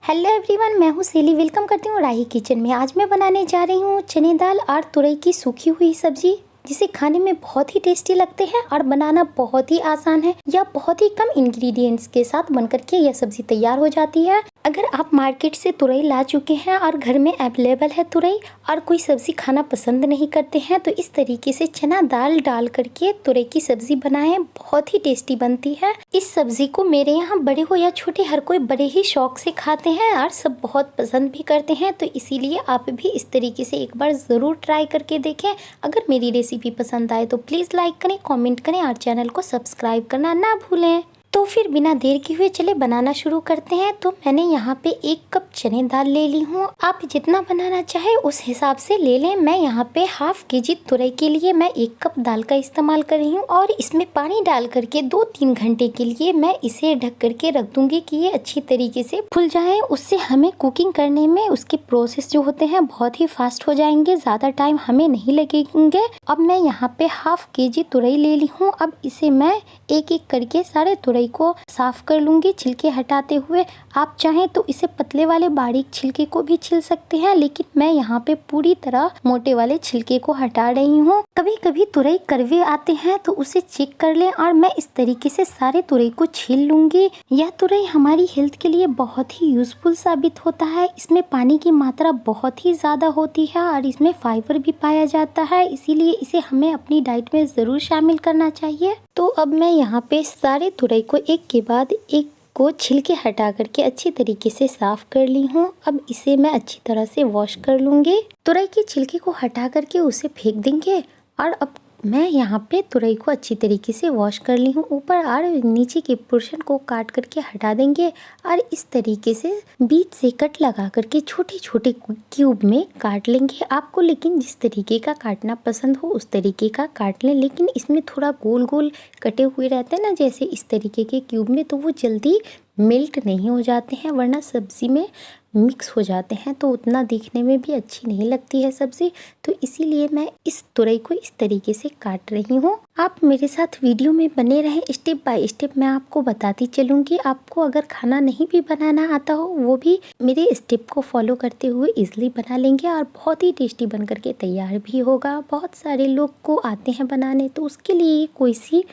Hello everyone, मैं हूँ सेली। वेलकम करती हूँ राही किचन में। आज मैं बनाने जा रही हूँ चने दाल और तुरई की सूखी हुई सब्जी, जिसे खाने में बहुत ही टेस्टी लगते हैं और बनाना बहुत ही आसान है। यह बहुत ही कम इंग्रेडिएंट्स के साथ बनकर के यह सब्जी तैयार हो जाती है। अगर आप मार्केट से तुरई ला चुके हैं और घर में अवेलेबल है तुरई और कोई सब्जी खाना पसंद नहीं करते हैं, तो इस तरीके से चना दाल डाल करके तुरई की सब्जी बनाएं, बहुत ही टेस्टी बनती है। इस सब्जी को मेरे यहाँ बड़े हो या छोटे हर कोई बड़े ही शौक से खाते हैं और सब बहुत पसंद भी करते हैं। तो इसीलिए आप भी इस तरीके से एक बार ज़रूर ट्राई करके देखें। अगर मेरी रेसिपी पसंद आए तो प्लीज़ लाइक करें, कमेंट करें और चैनल को सब्सक्राइब करना ना भूलें। तो फिर बिना देर किए हुए चले बनाना शुरू करते हैं। तो मैंने यहाँ पे 1 कप चने दाल ले ली हूँ। आप जितना बनाना चाहे उस हिसाब से ले लें। मैं यहाँ पे हाफ केजी तुरई के लिए मैं 1 कप दाल का इस्तेमाल कर रही हूँ और इसमें पानी डाल करके 2-3 घंटे के लिए मैं इसे ढक करके रख दूंगी कि ये अच्छी तरीके से फूल जाए। उससे हमें कुकिंग करने में उसके प्रोसेस जो होते हैं बहुत ही फास्ट हो जाएंगे, ज़्यादा टाइम हमें नहीं लगेंगे। अब मैं यहाँ पे हाफ केजी तुरई ले ली हूँ। अब इसे मैं एक एक करके सारे तुरई को साफ कर लूंगी छिलके हटाते हुए। आप चाहें तो इसे पतले वाले बारीक छिलके को भी छिल सकते हैं, लेकिन मैं यहाँ पे पूरी तरह मोटे वाले छिलके को हटा रही हूँ। कभी कभी तुरई कड़वे आते हैं तो उसे चेक कर लें और मैं इस तरीके से सारे तुरई को छील लूंगी। यह तुरई हमारी हेल्थ के लिए बहुत ही यूजफुल साबित होता है। इसमें पानी की मात्रा बहुत ही ज्यादा होती है और इसमें फाइबर भी पाया जाता है, इसीलिए इसे हमें अपनी डाइट में जरूर शामिल करना चाहिए। तो अब मैं यहाँ पे सारे तुरई को एक के बाद एक को छिलके हटा करके अच्छी तरीके से साफ कर ली हूँ। अब इसे मैं अच्छी तरह से वॉश कर लूँगी। तुरई के छिलके को हटा करके उसे फेंक देंगे और अब मैं यहाँ पे तुरई को अच्छी तरीके से वॉश कर ली हूँ। ऊपर और नीचे के पोर्शन को काट करके हटा देंगे और इस तरीके से बीच से कट लगा करके छोटे छोटे क्यूब में काट लेंगे। आपको लेकिन जिस तरीके का काटना पसंद हो उस तरीके का काट लें, लेकिन इसमें थोड़ा गोल गोल कटे हुए रहते हैं ना, जैसे इस तरीके के क्यूब में, तो वो जल्दी मेल्ट नहीं हो जाते हैं, वरना सब्ज़ी में मिक्स हो जाते हैं तो उतना दिखने में भी अच्छी नहीं लगती है सब्ज़ी। तो इसीलिए मैं इस तुरई को इस तरीके से काट रही हूँ। आप मेरे साथ वीडियो में बने रहें, स्टेप बाय स्टेप मैं आपको बताती चलूँगी। आपको अगर खाना नहीं भी बनाना आता हो वो भी मेरे स्टेप को फॉलो करते हुए इजीली बना लेंगे और बहुत ही टेस्टी बन करके तैयार भी होगा। बहुत सारे लोग को आते हैं बनाने, तो उसके लिए कोई सी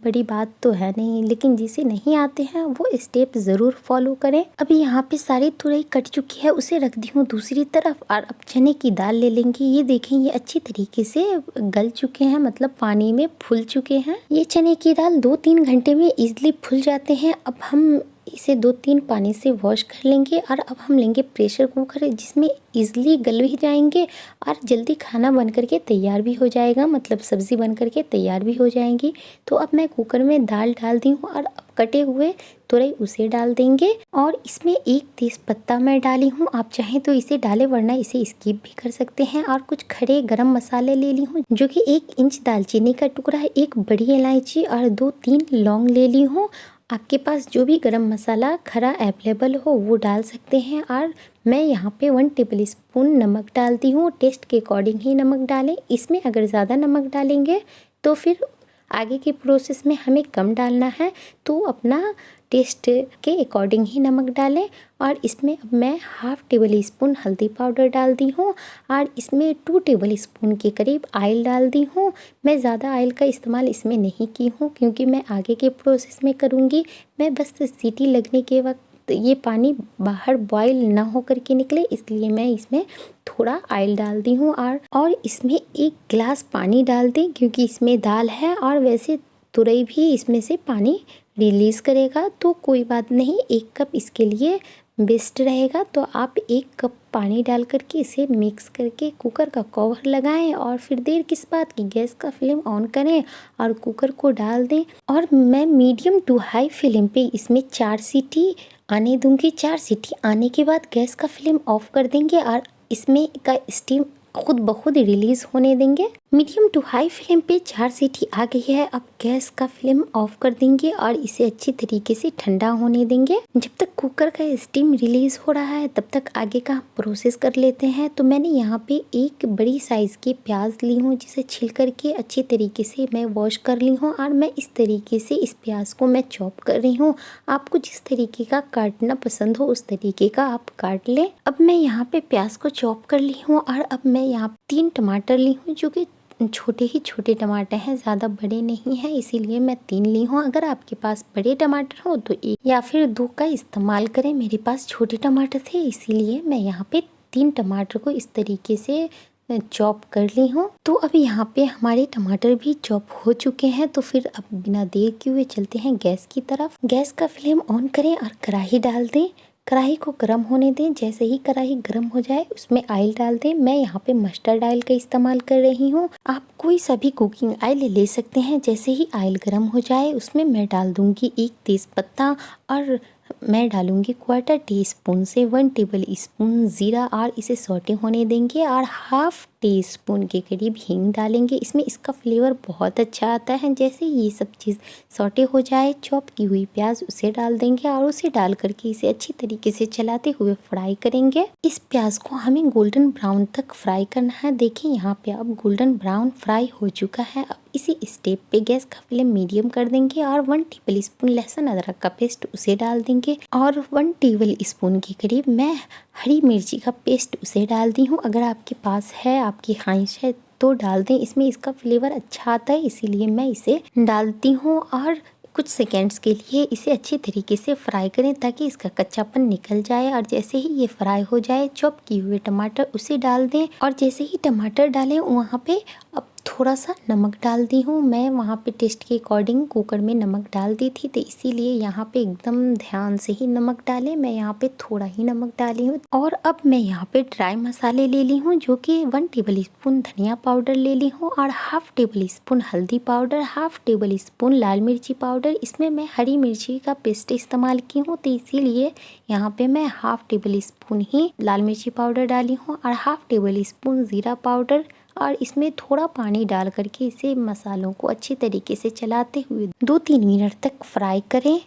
बड़ी बात तो है नहीं, लेकिन जिसे नहीं आते हैं वो स्टेप ज़रूर फॉलो करें। अभी यहाँ पे सारी तुरई कट चुकी है, उसे रख दी हूँ दूसरी तरफ और अब चने की दाल ले लेंगे। ये देखें, ये अच्छी तरीके से गल चुके हैं, मतलब पानी में फूल चुके हैं। ये चने की दाल 2-3 घंटे में इजीली फूल जाते हैं। अब हम इसे 2-3 पानी से वॉश कर लेंगे और अब हम लेंगे प्रेशर कुकर, जिसमें इजीली गल भी जाएंगे और जल्दी खाना बन करके तैयार भी हो जाएगा, मतलब सब्ज़ी बन करके तैयार भी हो जाएंगी। तो अब मैं कुकर में दाल डाल दी हूँ और अब कटे हुए तुरई उसे डाल देंगे और इसमें 1 तेज पत्ता मैं डाली हूँ। आप चाहें तो इसे डालें, वरना इसे स्किप भी कर सकते हैं। और कुछ खड़े गरम मसाले ले ली हूँ, जो कि 1 इंच दालचीनी का टुकड़ा है, 1 बड़ी इलायची और 2-3 लौंग ले ली हूँ। आपके पास जो भी गरम मसाला खरा अवेलेबल हो वो डाल सकते हैं। और मैं यहाँ पे 1 टेबलस्पून नमक डालती हूँ। टेस्ट के अकॉर्डिंग ही नमक डालें। इसमें अगर ज़्यादा नमक डालेंगे तो फिर आगे के प्रोसेस में हमें कम डालना है, तो अपना टेस्ट के अकॉर्डिंग ही नमक डालें। और इसमें अब मैं हाफ टेबलस्पून हल्दी पाउडर डाल दी हूँ और इसमें 2 टेबलस्पून के करीब ऑयल डाल दी हूँ। मैं ज़्यादा ऑयल का इस्तेमाल इसमें नहीं की हूँ, क्योंकि मैं आगे के प्रोसेस में करूँगी। मैं बस सीटी लगने के वक्त ये पानी बाहर बॉईल ना हो करके निकले, इसलिए मैं इसमें थोड़ा ऑयल डाल दी हूँ। और इसमें 1 गिलास पानी डाल दें, क्योंकि इसमें दाल है और वैसे तुरई भी इसमें से पानी रिलीज़ करेगा, तो कोई बात नहीं, 1 कप इसके लिए बेस्ट रहेगा। तो आप 1 कप पानी डाल करके इसे मिक्स करके कुकर का कवर लगाएं और फिर देर किस बात की, गैस का फ्लेम ऑन करें और कुकर को डाल दें। और मैं मीडियम टू हाई फ्लेम पे इसमें 4 सीटी आने दूंगी। 4 सीटी आने के बाद गैस का फ्लेम ऑफ कर देंगे और इसमें का स्टीम खुद ब खुद रिलीज़ होने देंगे। मीडियम टू हाई फ्लेम पे 4 सीटी आ गई है। अब गैस का फ्लेम ऑफ कर देंगे और इसे अच्छी तरीके से ठंडा होने देंगे। जब तक कुकर का स्टीम रिलीज हो रहा है तब तक आगे का प्रोसेस कर लेते हैं। तो मैंने यहाँ पे एक बड़ी साइज की प्याज ली हूँ, जिसे छील करके अच्छी तरीके से मैं वॉश कर ली हूँ और मैं इस तरीके से इस प्याज को मैं चॉप कर रही हूँ। आपको जिस तरीके का काटना पसंद हो उस तरीके का आप काट लें। अब मैं यहाँ पे प्याज को चॉप कर ली हूँ और अब मैं यहाँ 3 टमाटर ली हूँ, जो कि छोटे टमाटर हैं, ज़्यादा बड़े नहीं हैं, इसीलिए मैं 3 ली हूँ। अगर आपके पास बड़े टमाटर हो तो 1 या फिर 2 का इस्तेमाल करें। मेरे पास छोटे टमाटर थे इसीलिए मैं यहाँ पे 3 टमाटर को इस तरीके से चॉप कर ली हूँ। तो अब यहाँ पे हमारे टमाटर भी चॉप हो चुके हैं। तो फिर अब बिना देर किए हुए चलते हैं गैस की तरफ। गैस का फ्लेम ऑन करें और कढ़ाई डाल दें। कढ़ाई को गर्म होने दें। जैसे ही कढ़ाई गर्म हो जाए उसमें ऑयल डाल दें। मैं यहाँ पे मस्टर्ड ऑयल का इस्तेमाल कर रही हूँ। आप कोई सा भी कुकिंग ऑयल ले सकते हैं। जैसे ही ऑयल गर्म हो जाए उसमें मैं डाल दूँगी 1 तेज़पत्ता और मैं डालूंगी 1/4 टीस्पून से 1 टेबल स्पून जीरा और इसे सौटे होने देंगे और 1/2 टीस्पून के करीब हींग डालेंगे। इसमें इसका फ्लेवर बहुत अच्छा आता है। जैसे ये सब चीज़ सौटे हो जाए, चॉप की हुई प्याज उसे डाल देंगे और उसे डाल करके इसे अच्छी तरीके से चलाते हुए फ्राई करेंगे। इस प्याज को हमें गोल्डन ब्राउन तक फ्राई करना है। देखिए यहाँ पे अब गोल्डन ब्राउन फ्राई हो चुका है। अब इसी स्टेप पे गैस का फ्लेम मीडियम कर देंगे और 1 टेबल स्पून लहसुन अदरक का पेस्ट उसे डाल देंगे और 1 टेबल स्पून के करीब मैं हरी मिर्ची का पेस्ट उसे डाल दी हूँ। अगर आपके पास है, आपकी ख्वाहिश है तो डाल दें, इसमें इसका फ्लेवर अच्छा आता है इसीलिए मैं इसे डालती हूँ। और कुछ सेकेंड्स के लिए इसे अच्छी तरीके से फ्राई करें ताकि इसका कच्चापन निकल जाए। और जैसे ही ये फ्राई हो जाए चॉप किए हुए टमाटर उसे डाल दें और जैसे ही टमाटर डालें वहाँ पे अब थोड़ा सा नमक डाल दी हूँ। मैं वहाँ पे टेस्ट के अकॉर्डिंग कुकर में नमक डाल दी थी, तो इसीलिए यहाँ पे एकदम ध्यान से ही नमक डालें। मैं यहाँ पे थोड़ा ही नमक डाली हूँ। और अब मैं यहाँ पे ड्राई मसाले ले ली हूँ, जो कि 1 टेबल स्पून धनिया पाउडर ले ली हूँ और 1/2 टेबल स्पून हल्दी पाउडर, 1/2 टेबल स्पून लाल मिर्ची पाउडर। इसमें मैं हरी मिर्ची का पेस्ट इस्तेमाल की हूँ, तो इसीलिए यहाँ पे मैं 1/2 टेबल स्पून ही लाल मिर्ची पाउडर डाली हूँ और 1/2 टेबल स्पून ज़ीरा पाउडर। और इसमें थोड़ा पानी डाल करके इसे मसालों को अच्छी तरीके से चलाते हुए 2-3 मिनट तक फ्राई करें।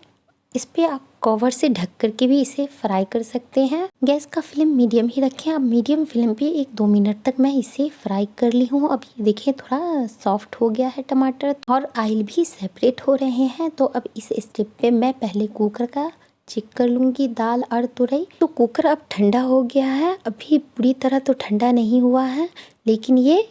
इस पे आप कवर से ढक करके भी इसे फ्राई कर सकते हैं। गैस का फ्लेम मीडियम ही रखें। अब मीडियम फ्लेम पे 1-2 मिनट तक मैं इसे फ्राई कर ली हूँ। अब ये देखिए थोड़ा सॉफ्ट हो गया है टमाटर और ऑयल भी सेपरेट हो रहे हैं। तो अब इस स्टेप पे मैं पहले कुकर का चेक कर लूँगी दाल और तुरई। तो कुकर अब ठंडा हो गया है। अभी पूरी तरह तो ठंडा नहीं हुआ है, लेकिन ये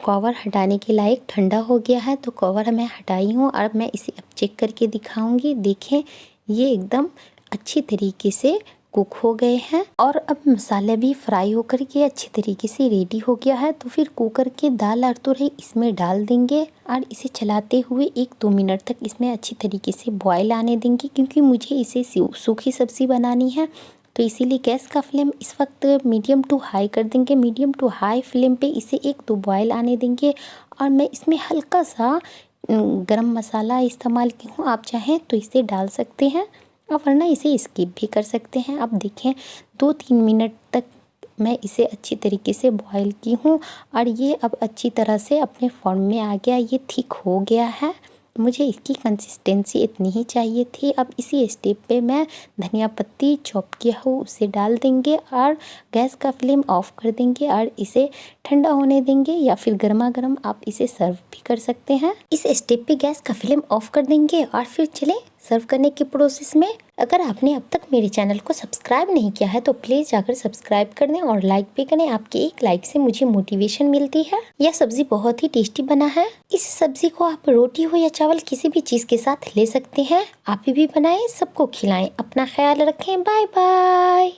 कवर हटाने के लायक ठंडा हो गया है। तो कवर मैं हटाई हूँ और मैं इसे अब चेक करके दिखाऊंगी। देखें ये एकदम अच्छी तरीके से कुक हो गए हैं और अब मसाला भी फ्राई होकर के अच्छी तरीके से रेडी हो गया है। तो फिर कुकर के दाल और तुरई इसमें डाल देंगे और इसे चलाते हुए 1-2 मिनट तक इसमें अच्छी तरीके से बॉयल आने देंगे, क्योंकि मुझे इसे सूखी सब्जी बनानी है। तो इसीलिए गैस का फ्लेम इस वक्त मीडियम टू हाई कर देंगे। मीडियम टू हाई फ्लेम पे इसे 1-2 बॉयल आने देंगे और मैं इसमें हल्का सा गरम मसाला इस्तेमाल की हूँ। आप चाहें तो इसे डाल सकते हैं और वरना इसे स्किप भी कर सकते हैं। अब देखें 2-3 मिनट तक मैं इसे अच्छी तरीके से बॉयल की हूँ और ये अब अच्छी तरह से अपने फॉर्म में आ गया। ये थिक हो गया है। मुझे इसकी कंसिस्टेंसी इतनी ही चाहिए थी। अब इसी स्टेप पे मैं धनिया पत्ती चॉप किया हो उसे डाल देंगे और गैस का फ्लेम ऑफ कर देंगे और इसे ठंडा होने देंगे, या फिर गर्मा गर्म आप इसे सर्व भी कर सकते हैं। इस स्टेप पे गैस का फ्लेम ऑफ कर देंगे और फिर चलें सर्व करने के प्रोसेस में। अगर आपने अब तक मेरे चैनल को सब्सक्राइब नहीं किया है तो प्लीज़ जाकर सब्सक्राइब कर दें और लाइक भी करें। आपके एक लाइक से मुझे मोटिवेशन मिलती है। यह सब्जी बहुत ही टेस्टी बना है। इस सब्जी को आप रोटी हो या चावल किसी भी चीज़ के साथ ले सकते हैं। आप भी बनाएं, सबको खिलाएं। अपना ख्याल रखें। Bye bye.